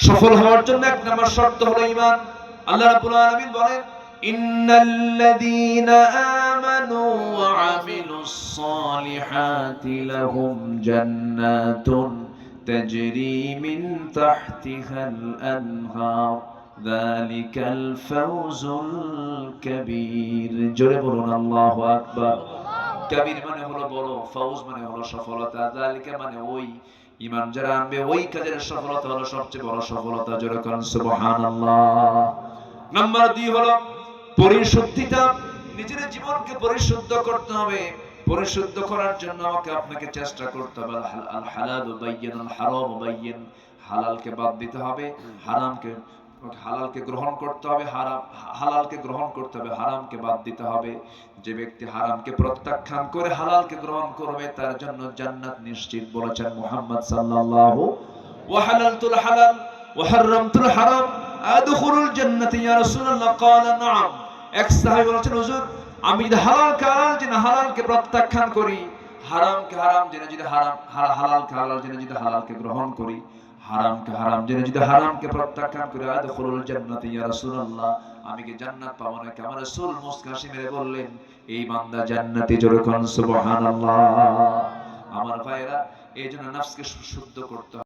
সফল হওয়ার জন্য এক নম্বর শর্ত হলো ঈমান। আল্লাহ রাব্বুল আলামিন বলেন, ইন্নাল্লাযীনা আমানু ওয়া আমিলুস সালিহাতি লাহুম জান্নাতুন তাজরি মিন তাহতিহাল আনহার যালিকাল ফাওজুল কাবীর। জোরে বলুন আল্লাহু আকবার। কাবীর মানে হলো বড়, ফাউজ মানে হলো সফলতা, যালিকা মানে ওই। ঈমান যারা আনবে ওই কাজের সফলতা হলো সবচেয়ে বড় সফলতা। জোরে বলুন সুবহানাল্লাহ। নাম্বার 2 হলো পরিশুদ্ধিতা। নিজের জীবনকে পরিশুদ্ধ করতে হবে। পরিশুদ্ধ করার জন্য আমাকে আপনাকে চেষ্টা করতে হবে। আল হালালু বাইয়িনুল হারামু বাইয়িন। হালালকে বাদ দিতে হবে, হালালকে গ্রহণ করতে হবে, হালালকে গ্রহণ করতে হবে, হারামকে বাদ দিতে হবে। যে ব্যক্তি হারামকে প্রত্যাখ্যান করে হালালকে গ্রহণ করবে তার জন্য জান্নাত নিশ্চিত, বলেছেন মুহাম্মদ সাল্লাল্লাহু। ওয়া হালালতুল হালাল ওয়া হারামতুল হারাম আদখুলুল জান্নাতি ইয়া রাসূলুল্লাহ। ক্বালা নাআম। এক সাহাবী বলেছেন, হুজুর আমি যদি হালালকে প্রত্যাখ্যান করি, হারামকে হারাম জেনে যদি হালালকে হালাল জেনে যদি হালালকে গ্রহণ করি, হারামকে হারাম জেনে যদি হারামকে প্রত্যাখ্যান করি, আদখুলুল জান্নাতি ইয়া রাসূলুল্লাহ, আমি কি জান্নাত পাবো নাকি? আমার রাসূল মুস্কি হাসি মেরে বললেন, এই বান্দা জান্নাতি। জোরে বলুন সুবহানাল্লাহ। আমার ভাইরা, এইজন্য নফসকে শুদ্ধ করতে হবে।